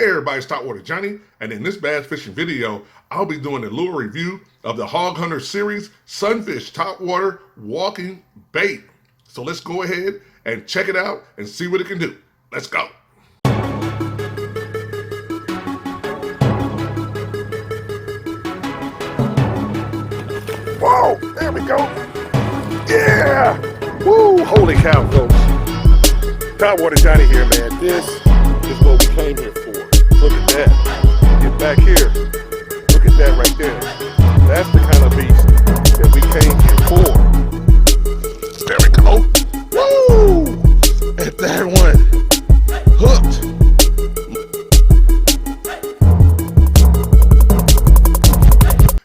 Hey everybody, it's Topwater Johnny, and in this bass fishing video, I'll be doing a lure review of the Hawg Hunter series Sunfish Topwater Walking bait. So let's go ahead and check it out and see what it can do. Let's go. Whoa, there we go. Yeah! Woo, holy cow, folks. Topwater Johnny here, man. This is what we came here for. Look at that. Get back here. Look at that right there. That's the kind of beast that we came here for. There we go. Woo! At that one. Hooked.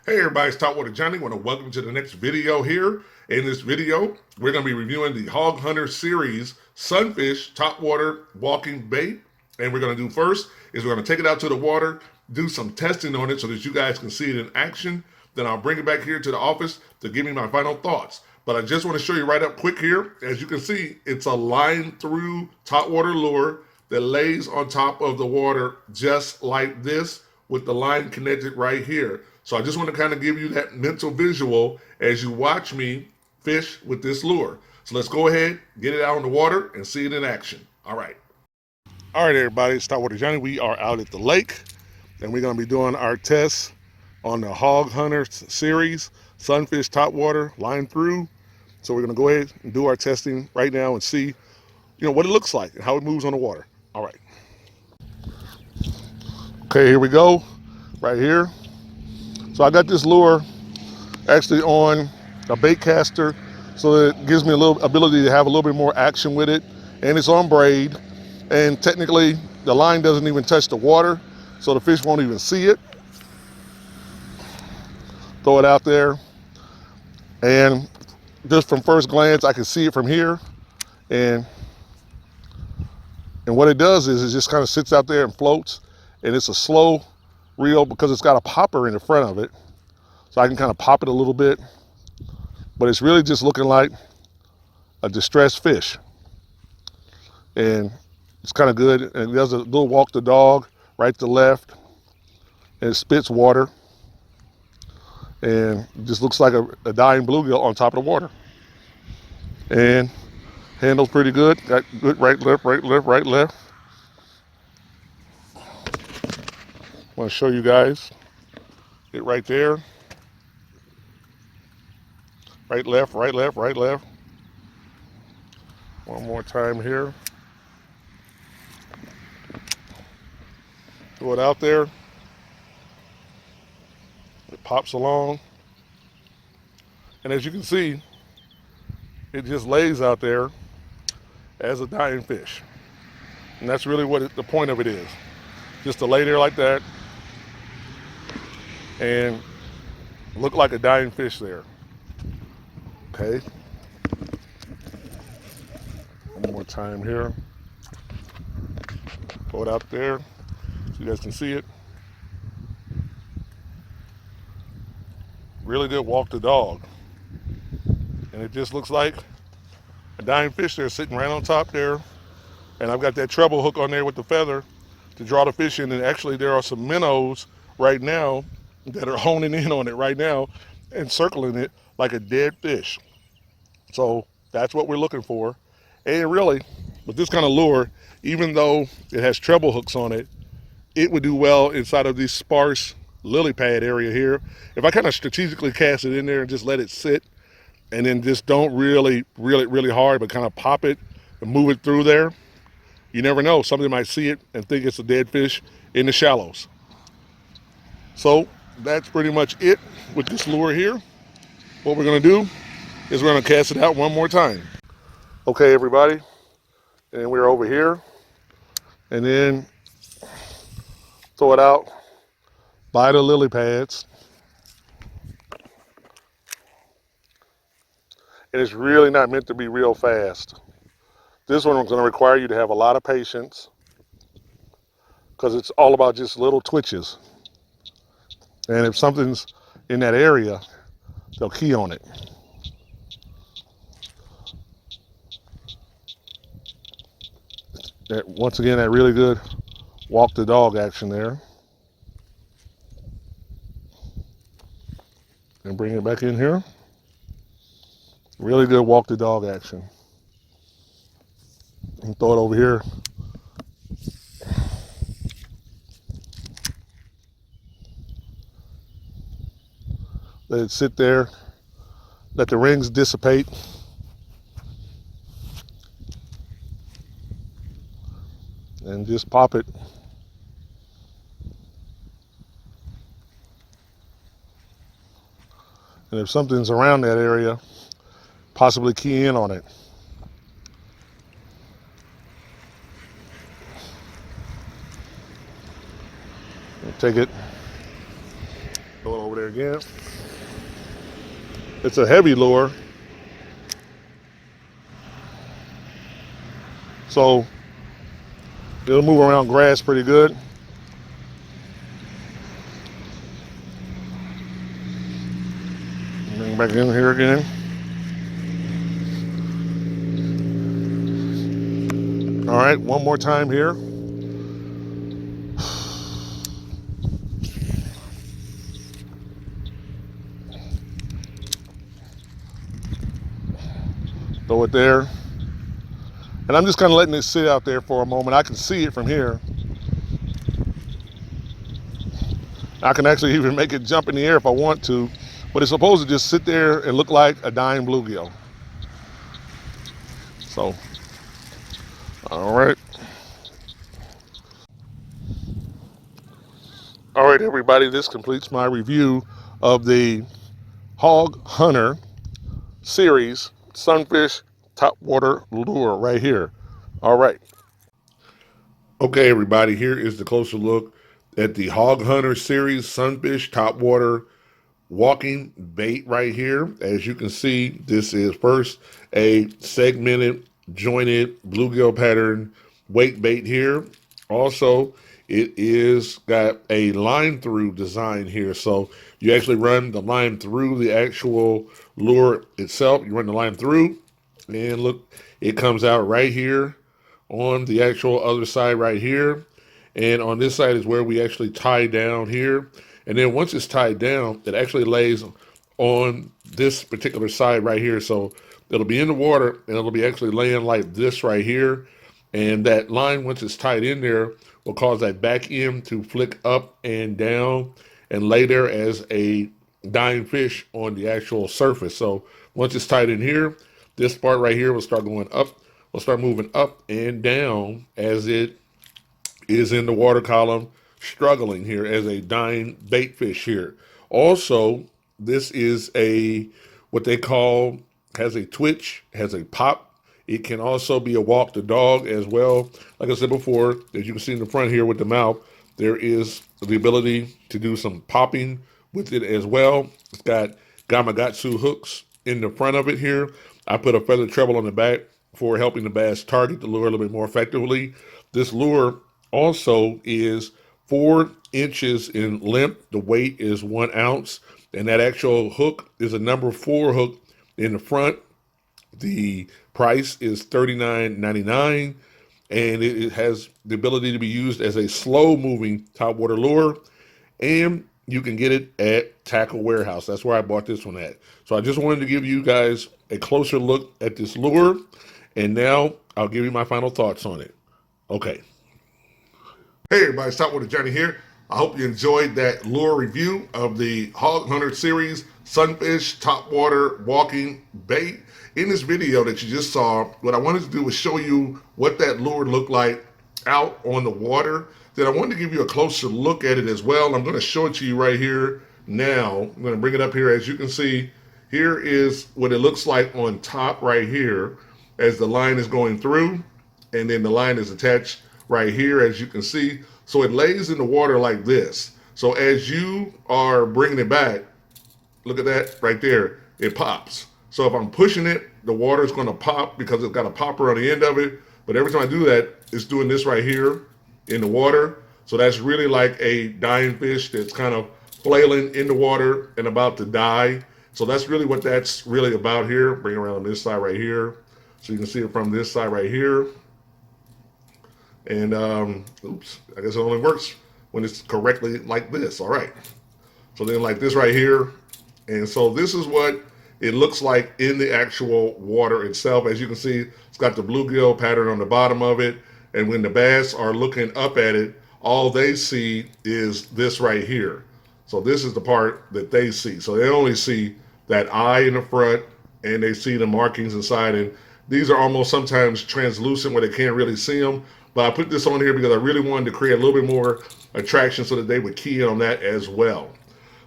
Hey everybody, it's Topwater Johnny. I want to welcome to the next video here. In this video, we're going to be reviewing the Hawg Hunter series Sunfish Topwater Walking bait. And we're going to do first is we're going to take it out to the water, do some testing on it so that you guys can see it in action. Then I'll bring it back here to the office to give me my final thoughts. But I just want to show you right up quick here. As you can see, it's a line through topwater lure that lays on top of the water just like this with the line connected right here. So I just want to kind of give you that mental visual as you watch me fish with this lure. So let's go ahead, get it out in the water and see it in action. All right. All right, everybody, it's Topwater Johnny. We are out at the lake, and we're going to be doing our tests on the Hawg Hunter series, Sunfish Topwater, line through. So we're going to go ahead and do our testing right now and see, what it looks like and how it moves on the water. All right. Okay, here we go, right here. So I got this lure actually on a bait caster, so it gives me a little ability to have a little bit more action with it, and it's on braid. And technically, the line doesn't even touch the water, so the fish won't even see it. Throw it out there, and just from first glance, I can see it from here. And what it does is it just kind of sits out there and floats, and it's a slow reel because it's got a popper in the front of it, so I can kind of pop it a little bit. But it's really just looking like a distressed fish, and it's kind of good. And it does a little walk the dog right to left, and it spits water, and it just looks like a dying bluegill on top of the water. And handles pretty good. Got good right, left, right, left, right, left. I want to show you guys it right there. Right, left, right, left, right, left. One more time here. Throw it out there. It pops along. And as you can see, it just lays out there as a dying fish. And that's really what the point of it is. Just to lay there like that and look like a dying fish there. Okay. One more time here. Throw it out there so you guys can see it. Really good walk the dog. And it just looks like a dying fish there sitting right on top there. And I've got that treble hook on there with the feather to draw the fish in. And actually there are some minnows right now that are honing in on it right now and circling it like a dead fish. So that's what we're looking for. And really, with this kind of lure, even though it has treble hooks on it, it would do well inside of this sparse lily pad area here. If I kind of strategically cast it in there and just let it sit, and then just don't really hard, but kind of pop it and move it through there, you never know. Somebody might see it and think it's a dead fish in the shallows. So that's pretty much it with this lure here. What we're going to do is we're going to cast it out one more time. Okay, everybody, and we're over here, and then throw it out by the lily pads. And it's really not meant to be real fast. This one is going to require you to have a lot of patience because it's all about just little twitches. And if something's in that area, they'll key on it. Once again, that really good walk the dog action there. And bring it back in here. Really good walk the dog action. And throw it over here. Let it sit there. Let the rings dissipate. And just pop it. And if something's around that area, possibly key in on it. Take it, throw it over there again. It's a heavy lure, so it'll move around grass pretty good. Bring it back in here again. All right, one more time here. Throw it there. And I'm just kind of letting it sit out there for a moment. I can see it from here. I can actually even make it jump in the air if I want to, but it's supposed to just sit there and look like a dying bluegill. So, all right. All right, everybody, this completes my review of the Hawg Hunter series Sunfish Topwater Lure right here. All right. Okay, everybody, here is the closer look at the Hawg Hunter series Sunfish Topwater Walking bait right here. As you can see, this is first a segmented, jointed bluegill pattern weight bait here. Also, it is got a line through design here. So you actually run the line through the actual lure itself. You run the line through, and look, it comes out right here on the actual other side right here. And on this side is where we actually tie down here. And then once it's tied down, it actually lays on this particular side right here. So it'll be in the water and it'll be actually laying like this right here. And that line, once it's tied in there, will cause that back end to flick up and down and lay there as a dying fish on the actual surface. So once it's tied in here, this part right here will start going up, will start moving up and down as it is in the water column, struggling here as a dying bait fish here. Also, this is a, what they call, has a twitch, has a pop. It can also be a walk the dog as well. Like I said before, as you can see in the front here with the mouth, there is the ability to do some popping with it as well. It's got Gamakatsu hooks in the front of it here. I put a feather treble on the back for helping the bass target the lure a little bit more effectively. This lure also is 4 inches in length. The weight is 1 ounce. And that actual hook is a number 4 hook in the front. The price is $39.99. And it has the ability to be used as a slow moving topwater lure. And you can get it at Tackle Warehouse. That's where I bought this one at. So I just wanted to give you guys a closer look at this lure. And now I'll give you my final thoughts on it. Okay. Hey everybody, it's Topwater Johnny here. I hope you enjoyed that lure review of the Hawg Hunter series Sunfish Topwater Walking bait. In this video that you just saw, what I wanted to do was show you what that lure looked like out on the water. Then I wanted to give you a closer look at it as well. I'm going to show it to you right here now. I'm going to bring it up here. As you can see, here is what it looks like on top right here as the line is going through, and then the line is attached right here, as you can see. So it lays in the water like this. So as you are bringing it back, look at that right there, it pops. So if I'm pushing it, the water is going to pop because it's got a popper on the end of it. But every time I do that, it's doing this right here in the water. So that's really like a dying fish that's kind of flailing in the water and about to die. So that's really what that's really about here. Bring it around on this side right here. So you can see it from this side right here. And oops, I guess it only works when it's correctly like this. All right. So then like this right here. And so this is what it looks like in the actual water itself. As you can see, it's got the bluegill pattern on the bottom of it. And when the bass are looking up at it, all they see is this right here. So this is the part that they see. So they only see that eye in the front, and they see the markings inside. And these are almost sometimes translucent where they can't really see them. But I put this on here because I really wanted to create a little bit more attraction so that they would key in on that as well.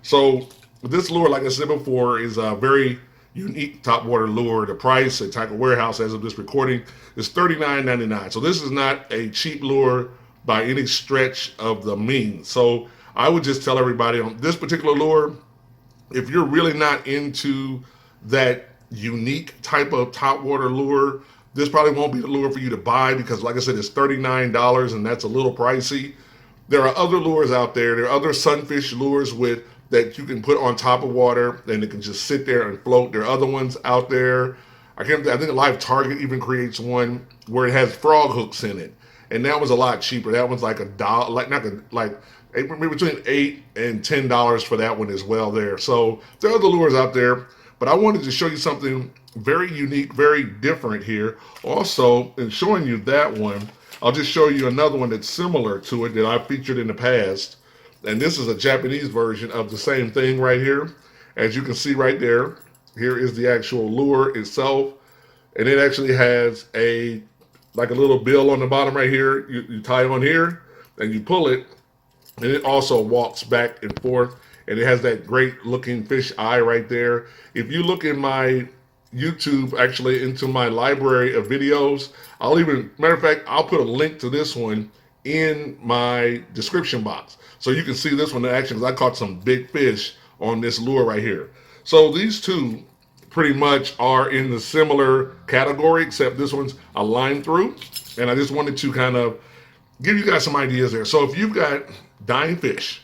So this lure, like I said before, is a very unique topwater lure. The price at Tackle Warehouse as of this recording is $39.99. So this is not a cheap lure by any stretch of the means. So I would just tell everybody on this particular lure, if you're really not into that unique type of topwater lure, this probably won't be the lure for you to buy because, like I said, it's $39 and that's a little pricey. There are other lures out there. There are other sunfish lures that you can put on top of water and it can just sit there and float. There are other ones out there. I think Live Target even creates one where it has frog hooks in it, and that was a lot cheaper. That one's like maybe between $8 and $10 for that one as well there. So there are other lures out there, but I wanted to show you something very unique, very different here. Also, in showing you that one, I'll just show you another one that's similar to it that I've featured in the past. And this is a Japanese version of the same thing right here. As you can see right there, here is the actual lure itself. And it actually has like a little bill on the bottom right here. You tie it on here and you pull it. And it also walks back and forth. And it has that great looking fish eye right there. If you look in my YouTube, actually into my library of videos, matter of fact, I'll put a link to this one in my description box. So you can see this one in action because I caught some big fish on this lure right here. So these two pretty much are in the similar category, except this one's a line through. And I just wanted to kind of give you guys some ideas there. So if you've got dying fish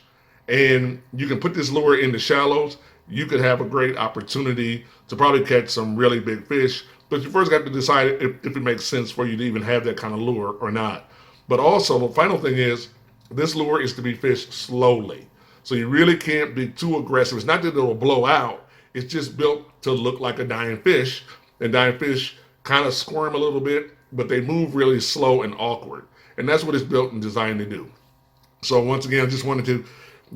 and you can put this lure in the shallows, you could have a great opportunity to probably catch some really big fish. But you first got to decide if it makes sense for you to even have that kind of lure or not. But also, the final thing is, this lure is to be fished slowly. So you really can't be too aggressive. It's not that it will blow out. It's just built to look like a dying fish. And dying fish kind of squirm a little bit, but they move really slow and awkward. And that's what it's built and designed to do. So once again, I just wanted to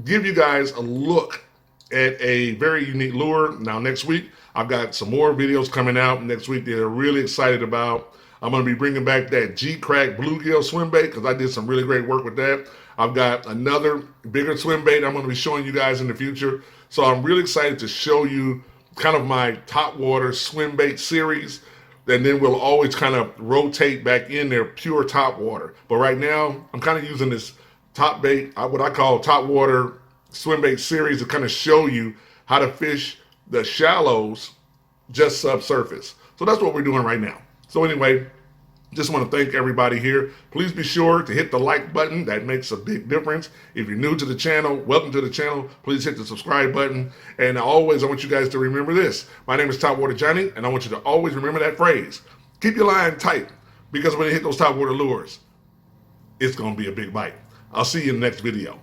give you guys a look at a very unique lure. Now next week, I've got some more videos coming out next week that I'm really excited about. I'm going to be bringing back that G-Crack bluegill swim bait because I did some really great work with that. I've got another bigger swim bait I'm going to be showing you guys in the future. So I'm really excited to show you kind of my topwater swim bait series. And then we'll always kind of rotate back in there pure topwater. But right now, I'm kind of using this top bait, what I call topwater swim bait series, to kind of show you how to fish the shallows just subsurface. So that's what we're doing right now. So anyway, just want to thank everybody here. Please be sure to hit the like button. That makes a big difference. If you're new to the channel, welcome to the channel. Please hit the subscribe button. And always, I want you guys to remember this. My name is Topwater Johnny, and I want you to always remember that phrase. Keep your line tight, because when you hit those topwater lures, it's going to be a big bite. I'll see you in the next video.